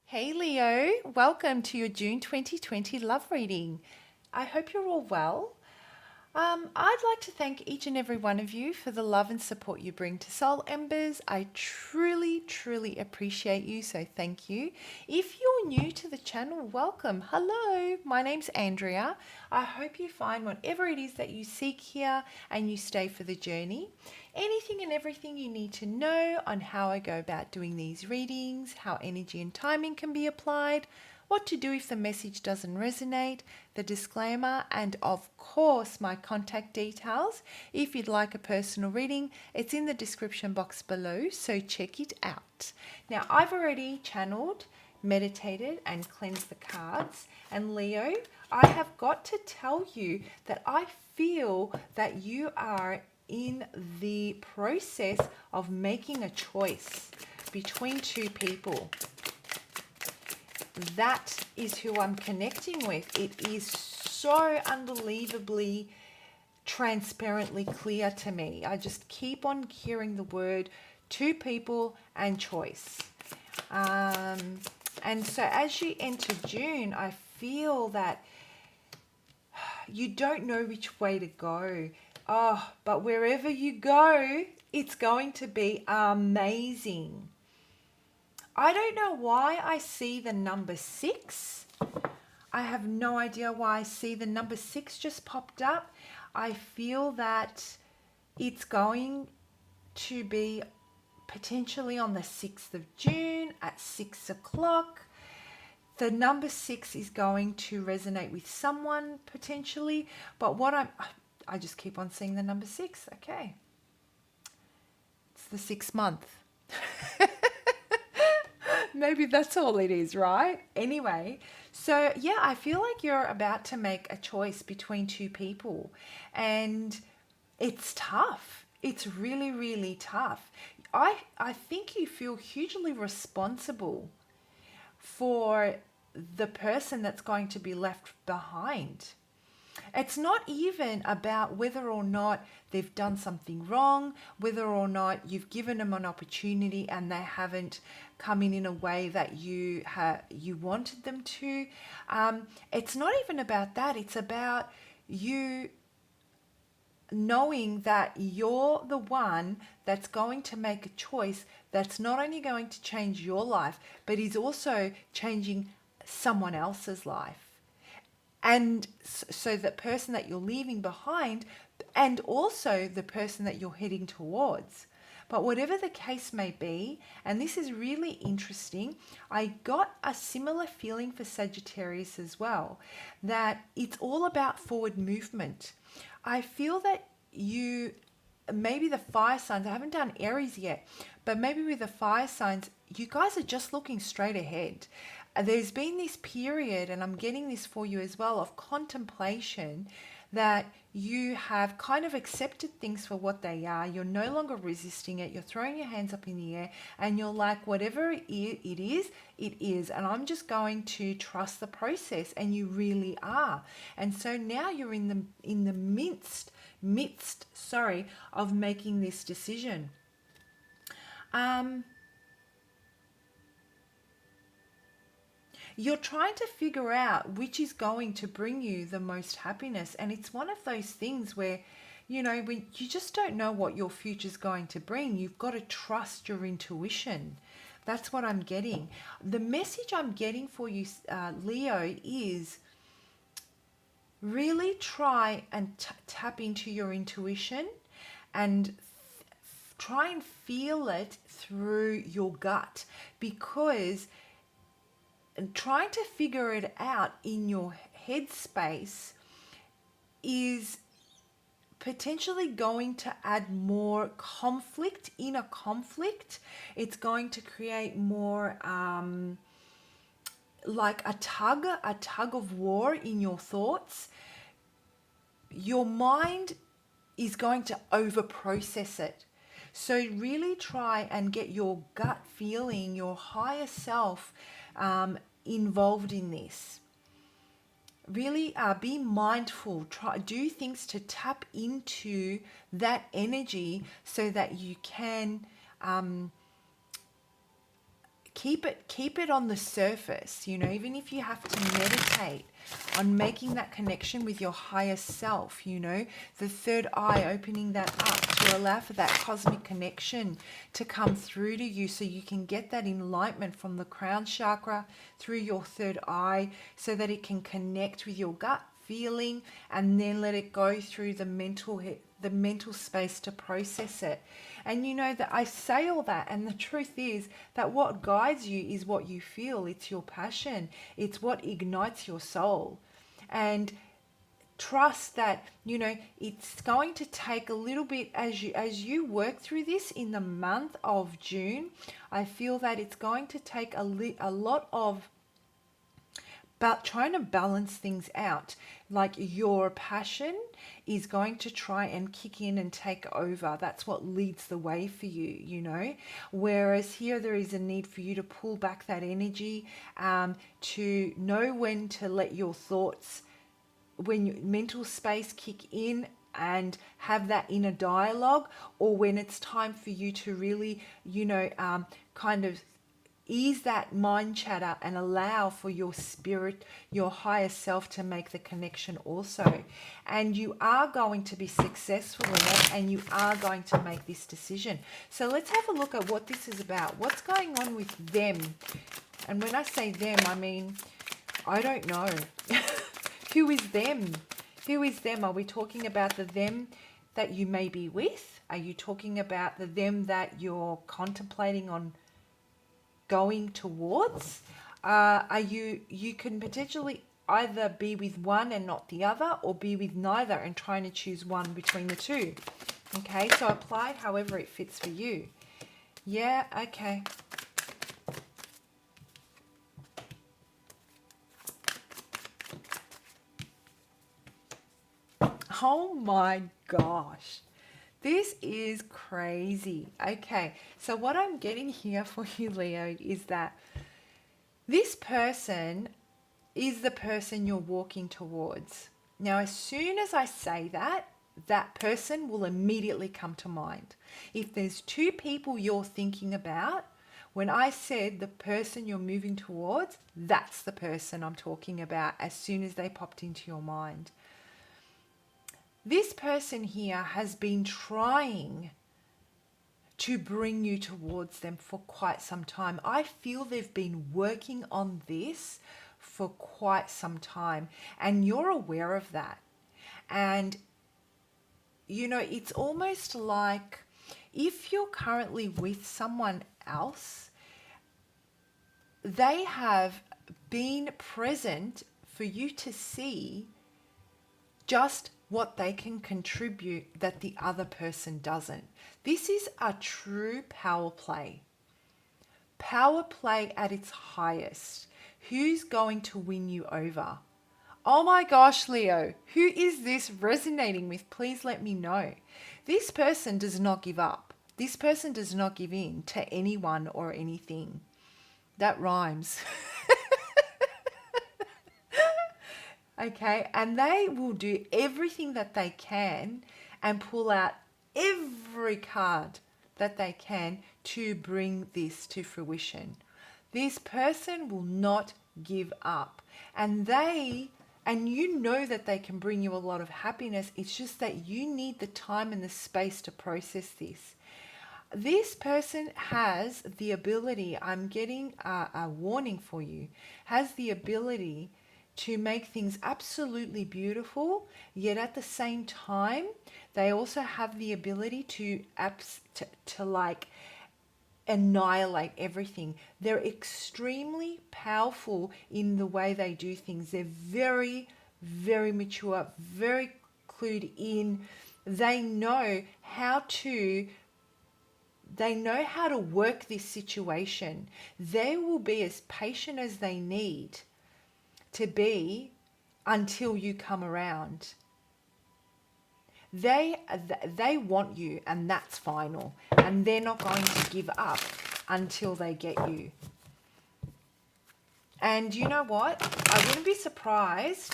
Hey Leo, welcome to your June 2020 love reading. I hope you're all well. I'd like to thank each and every one of you for the love and support you bring to Soul Embers. I truly appreciate you, so thank you. If you're new to the channel, welcome. Hello, my name's Andrea. I hope you find whatever it is that you seek here and you stay for the journey. Anything and everything you need to know on how I go about doing these readings, how energy and timing can be applied, what to do if the message doesn't resonate, the disclaimer, and of course my contact details. If you'd like a personal reading, it's in the description box below, so check it out. Now, I've already channeled, meditated, and cleansed the cards. And Leo, I have got to tell you that I feel that you are in the process of making a choice between two people. That is who I'm connecting with. It is so unbelievably transparently clear to me. I just keep on hearing the word two people and choice. And so as you enter June, I feel that you don't know which way to go. Oh, but wherever you go, it's going to be amazing. I don't know why I see the number 6. I have no idea why I see the number 6 just popped up. I feel that it's going to be potentially on the 6th of June at 6 o'clock. The number 6 is going to resonate with someone potentially, but I just keep on seeing the number 6. Okay. It's the 6th month. Maybe that's all it is, right? Anyway, so yeah, I feel like you're about to make a choice between two people, and it's tough. It's really tough. I think you feel hugely responsible for the person that's going to be left behind. It's not even about whether or not they've done something wrong, whether or not you've given them an opportunity and they haven't come in a way that you wanted them to. It's not even about that. It's about you knowing that you're the one that's going to make a choice that's not only going to change your life, but is also changing someone else's life. And so the person that you're leaving behind, and also the person that you're heading towards. But whatever the case may be, and this is really interesting, I got a similar feeling for Sagittarius as well, that it's all about forward movement. I feel that you, maybe the fire signs, I haven't done Aries yet, but maybe with the fire signs, you guys are just looking straight ahead. There's been this period, and I'm getting this for you as well, of contemplation, that you have kind of accepted things for what they are. You're no longer resisting it. You're throwing your hands up in the air and you're like, whatever it is, it is. And I'm just going to trust the process. And you really are. And so now you're in the midst of making this decision. You're trying to figure out which is going to bring you the most happiness. And it's one of those things where, when you just don't know what your future's going to bring, you've got to trust your intuition. That's what I'm getting. The message I'm getting for you, Leo, is really try and tap into your intuition and try and feel it through your gut, because trying to figure it out in your headspace is potentially going to add more conflict, inner conflict. It's going to create more like a tug of war in your thoughts. Your mind is going to over process it. So really try and get your gut feeling, your higher self involved in this. Really be mindful. Do things to tap into that energy so that you can keep it on the surface, you know, even if you have to meditate on making that connection with your higher self, you know, the third eye, opening that up to allow for that cosmic connection to come through to you so you can get that enlightenment from the crown chakra through your third eye so that it can connect with your gut feeling and then let it go through the mental space to process it. And you know that I say all that, and the truth is that what guides you is what you feel. It's your passion. It's what ignites your soul. And trust that, you know, it's going to take a little bit as you work through this in the month of June. I feel that it's going to take a lot of trying to balance things out. Like your passion is going to try and kick in and take over. That's what leads the way for you, you know. Whereas here there is a need for you to pull back that energy, to know when to let your thoughts, when your mental space kick in and have that inner dialogue, or when it's time for you to really, you know, kind of ease that mind chatter and allow for your spirit, your higher self to make the connection also. And you are going to be successful in it, and you are going to make this decision. So let's have a look at what this is about. What's going on with them? And when I say them, I mean, I don't know. Who is them? Who is them? Are we talking about the them that you may be with? Are you talking about the them that you're contemplating on going towards? You can potentially either be with one and not the other, or be with neither and trying to choose one between the two. Okay, so apply it however it fits for you. Yeah, okay. Oh my gosh. This is crazy. Okay, so what I'm getting here for you, Leo, is that this person is the person you're walking towards. Now, as soon as I say that, that person will immediately come to mind. If there's two people you're thinking about, when I said the person you're moving towards, that's the person I'm talking about as soon as they popped into your mind. This person here has been trying to bring you towards them for quite some time. I feel they've been working on this for quite some time, and you're aware of that. And, you know, it's almost like if you're currently with someone else, they have been present for you to see just what they can contribute that the other person doesn't. This is a true power play. Power play at its highest. Who's going to win you over? Oh my gosh, Leo, who is this resonating with? Please let me know. This person does not give up. This person does not give in to anyone or anything. That rhymes. Okay, and they will do everything that they can and pull out every card that they can to bring this to fruition. This person will not give up, and you know that they can bring you a lot of happiness. It's just that you need the time and the space to process this. This person has the ability, I'm getting a warning for you, has the ability to make things absolutely beautiful, yet at the same time, they also have the ability to like annihilate everything. They're extremely powerful in the way they do things. They're very, very mature, very clued in. They know how to work this situation. They will be as patient as they need to be until you come around. They want you, and that's final. And they're not going to give up until they get you. And you know what? I wouldn't be surprised.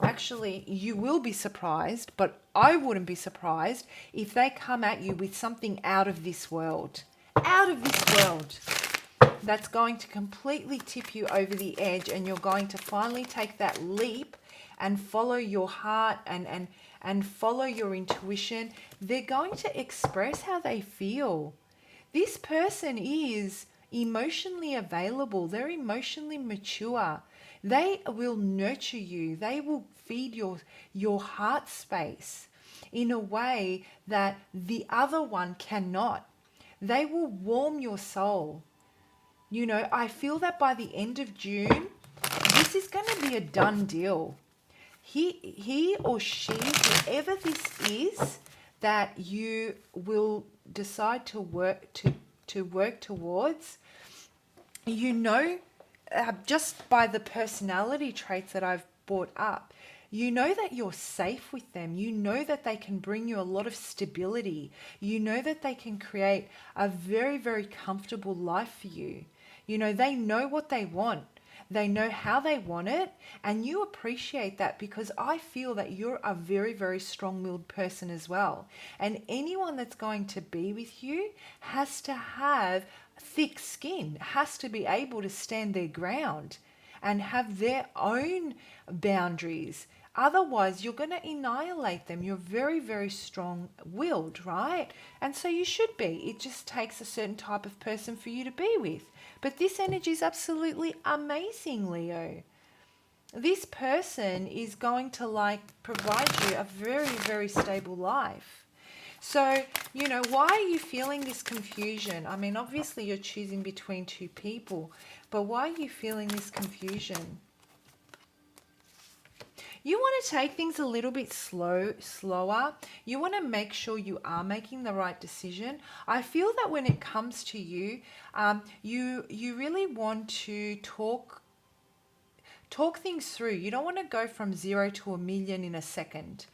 Actually, you will be surprised, but I wouldn't be surprised if they come at you with something out of this world. Out of this world. that's going to completely tip you over the edge, and you're going to finally take that leap and follow your heart and follow your intuition. They're going to express how they feel. This person is emotionally available. They're emotionally mature. They will nurture you. They will feed your heart space in a way that the other one cannot. They will warm your soul. You know, I feel that by the end of June, this is going to be a done deal. He or she, whoever this is, that you will decide to work towards, you know, just by the personality traits that I've brought up, you know that you're safe with them. You know that they can bring you a lot of stability. You know that they can create a very, very comfortable life for you. You know, they know what they want. They know how they want it, and you appreciate that, because I feel that you're a very, very strong-willed person as well. And anyone that's going to be with you has to have thick skin, has to be able to stand their ground and have their own boundaries. Otherwise, you're going to annihilate them. You're very, very strong-willed, right? And so you should be. It just takes a certain type of person for you to be with. But this energy is absolutely amazing, Leo. This person is going to provide you a very, very stable life. So, you know, why are you feeling this confusion? I mean, obviously you're choosing between two people, but why are you feeling this confusion? You want to take things a little bit slower. You want to make sure you are making the right decision. I feel that when it comes to you, you really want to talk things through. You don't want to go from 0 to 1,000,000 in a second.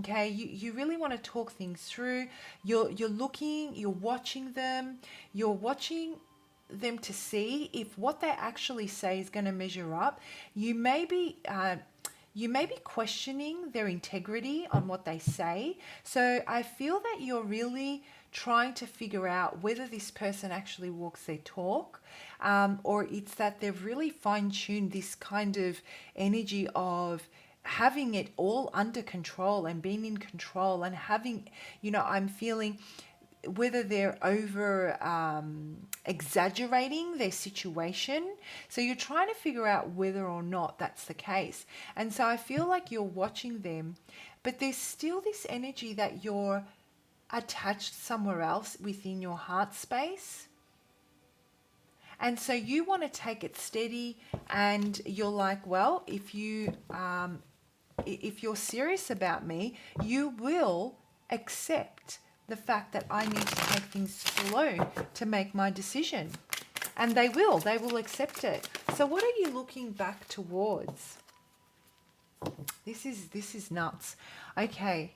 Okay, you really want to talk things through. You're looking, you're watching them to see if what they actually say is going to measure up. You may be questioning their integrity on what they say. So I feel that you're really trying to figure out whether this person actually walks their talk, or it's that they've really fine-tuned this kind of energy of having it all under control and being in control and having, you know, I'm feeling whether they're over exaggerating their situation. So you're trying to figure out whether or not that's the case. And so I feel like you're watching them, but there's still this energy that you're attached somewhere else within your heart space. And so you want to take it steady, and you're like, well, if you're serious about me, you will accept the fact that I need to take things slow to make my decision. And they will accept it. So what are you looking back towards? This is nuts. Okay.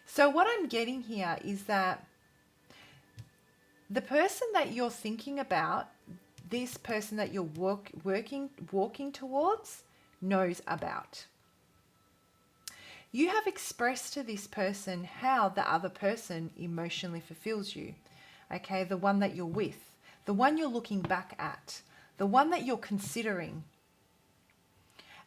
So what I'm getting here is that the person that you're thinking about, this person that you're walking towards, knows about. You have expressed to this person how the other person emotionally fulfills you. Okay, the one that you're with, the one you're looking back at, the one that you're considering,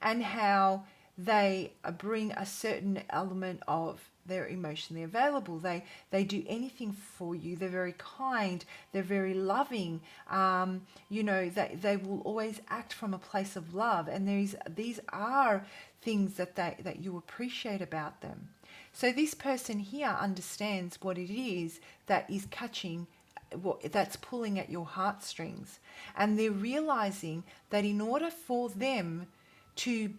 and how they bring a certain element of they're emotionally available. They do anything for you. They're very kind. They're very loving. You know, they will always act from a place of love. And these are things that you appreciate about them. So this person here understands what it is that is that's pulling at your heartstrings. And they're realizing that in order for them to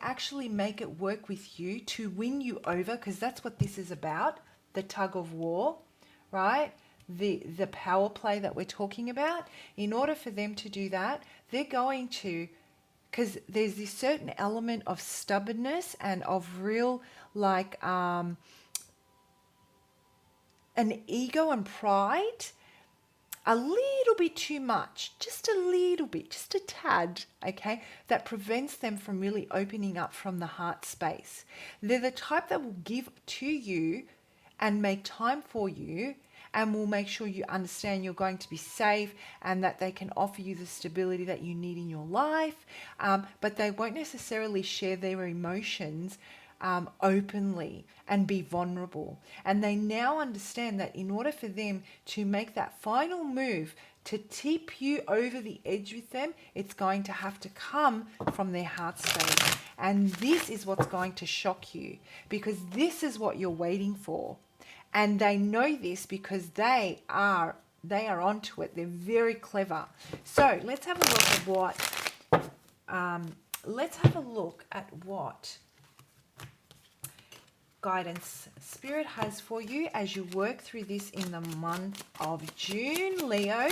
actually make it work with you, to win you over, because that's what this is about, the tug of war, right? The power play that we're talking about. In order for them to do that, they're going to, because there's this certain element of stubbornness and of real an ego and pride, a little bit too much, just a little bit, just a tad, okay, that prevents them from really opening up from the heart space. They're the type that will give to you and make time for you and will make sure you understand you're going to be safe and that they can offer you the stability that you need in your life. But they won't necessarily share their emotions openly and be vulnerable. And they now understand that in order for them to make that final move to tip you over the edge with them, it's going to have to come from their heart space. And this is what's going to shock you, because this is what you're waiting for. And they know this because they are onto it. They're very clever. So let's have a look at what guidance Spirit has for you as you work through this in the month of June, Leo.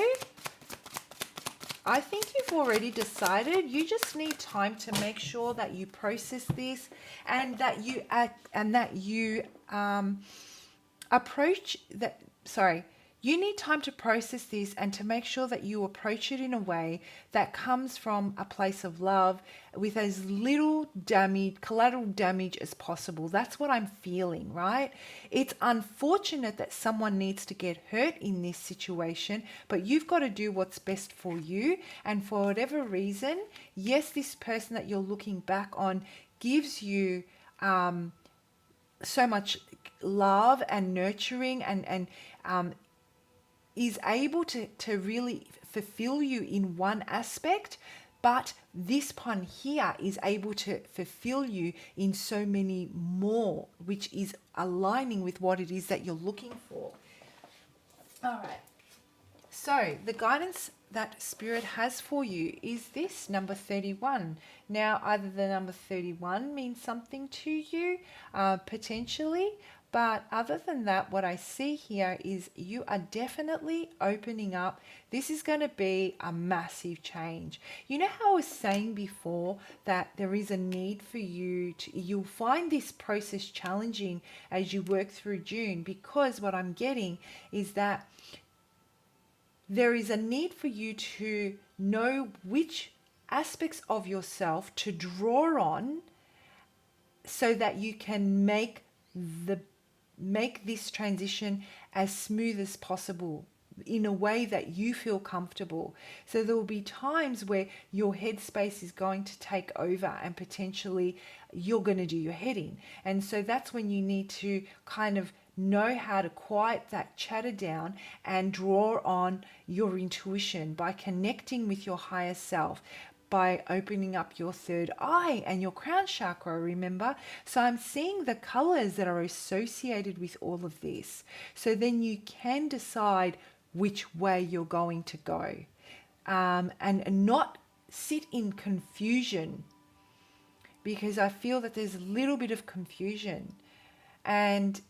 I think you've already decided. You just need time to make sure that you process this and that you approach that. Sorry. You need time to process this and to make sure that you approach it in a way that comes from a place of love with as little collateral damage as possible. That's what I'm feeling, right? It's unfortunate that someone needs to get hurt in this situation, but you've got to do what's best for you. And for whatever reason, yes, this person that you're looking back on gives you so much love and nurturing and is able to really fulfill you in one aspect, but this one here is able to fulfill you in so many more, which is aligning with what it is that you're looking for. All right. So the guidance that Spirit has for you is this, number 31. Now, either the number 31 means something to you, potentially, but other than that, what I see here is you are definitely opening up. This is going to be a massive change. You know how I was saying before that there is a need for you'll find this process challenging as you work through June, because what I'm getting is that there is a need for you to know which aspects of yourself to draw on so that you can make this transition as smooth as possible in a way that you feel comfortable. So there will be times where your headspace is going to take over and potentially you're going to do your head in. And so that's when you need to kind of know how to quiet that chatter down and draw on your intuition by connecting with your higher self, by opening up your third eye and your crown chakra, remember? So I'm seeing the colors that are associated with all of this. So then you can decide which way you're going to go, and not sit in confusion, because I feel that there's a little bit of confusion. And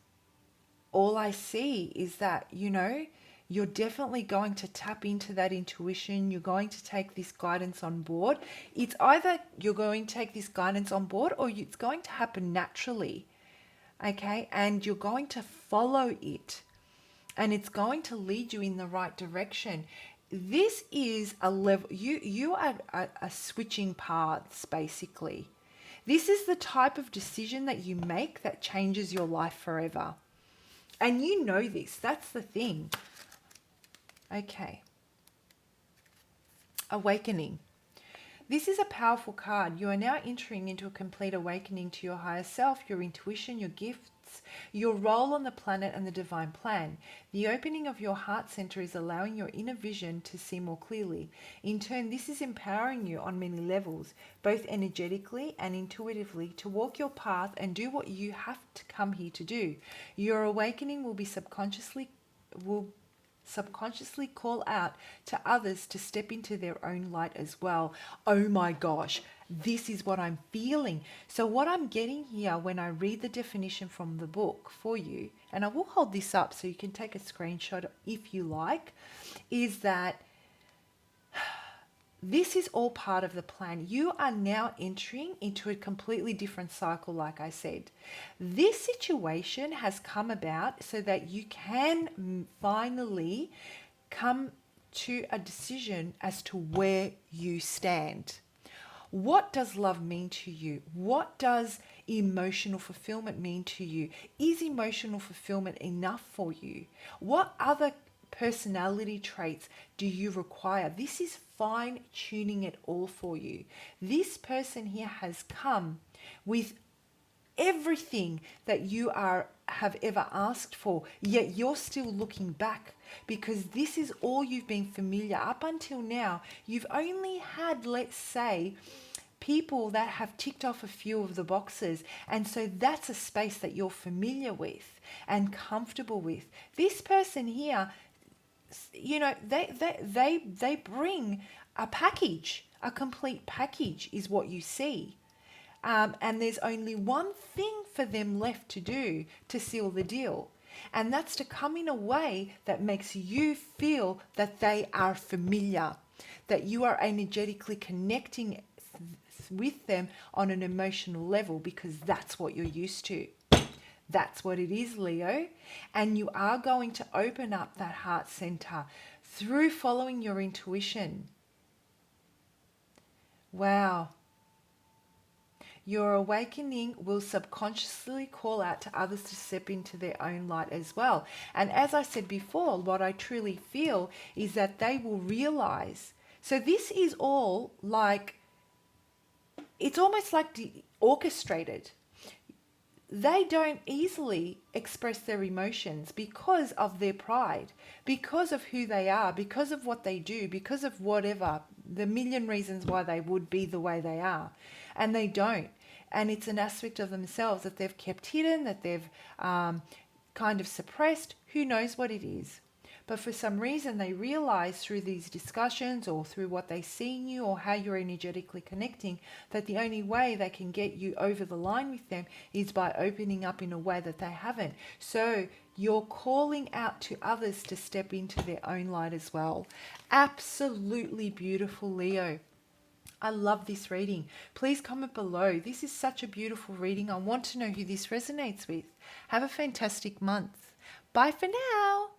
all I see is that, you're definitely going to tap into that intuition. You're going to take this guidance on board. It's either you're going to take this guidance on board or it's going to happen naturally, okay? And you're going to follow it and it's going to lead you in the right direction. This is a level, you are switching paths, basically. This is the type of decision that you make that changes your life forever. And you know this, that's the thing. Okay. Awakening. This is a powerful card. You are now entering into a complete awakening to your higher self, your intuition, your gifts, your role on the planet and the divine plan. The opening of your heart center is allowing your inner vision to see more clearly. In turn, this is empowering you on many levels, both energetically and intuitively, to walk your path and do what you have to come here to do. Your awakening will subconsciously call out to others to step into their own light as well. Oh my gosh, this is what I'm feeling. So what I'm getting here when I read the definition from the book for you, and I will hold this up so you can take a screenshot if you like, is that this is all part of the plan. You are now entering into a completely different cycle, like I said. This situation has come about so that you can finally come to a decision as to where you stand. What does love mean to you? What does emotional fulfillment mean to you? Is emotional fulfillment enough for you? What other personality traits do you require? This is fine tuning it all for you. This person here has come with everything that you have ever asked for, yet you're still looking back because this is all you've been familiar. Up until now, you've only had, let's say, people that have ticked off a few of the boxes, and so that's a space that you're familiar with and comfortable with. This person here, you know, they bring a package, a complete package is what you see. And there's only one thing for them left to do to seal the deal. And that's to come in a way that makes you feel that they are familiar, that you are energetically connecting with them on an emotional level, because that's what you're used to. That's what it is, Leo. And you are going to open up that heart center through following your intuition. Wow. Your awakening will subconsciously call out to others to step into their own light as well. And as I said before, what I truly feel is that they will realize. So this is all like, it's almost like orchestrated. They don't easily express their emotions because of their pride, because of who they are, because of what they do, because of whatever, the million reasons why they would be the way they are. And they don't. And it's an aspect of themselves that they've kept hidden, that they've kind of suppressed. Who knows what it is? But for some reason, they realize through these discussions or through what they see in you or how you're energetically connecting, that the only way they can get you over the line with them is by opening up in a way that they haven't. So you're calling out to others to step into their own light as well. Absolutely beautiful, Leo. I love this reading. Please comment below. This is such a beautiful reading. I want to know who this resonates with. Have a fantastic month. Bye for now.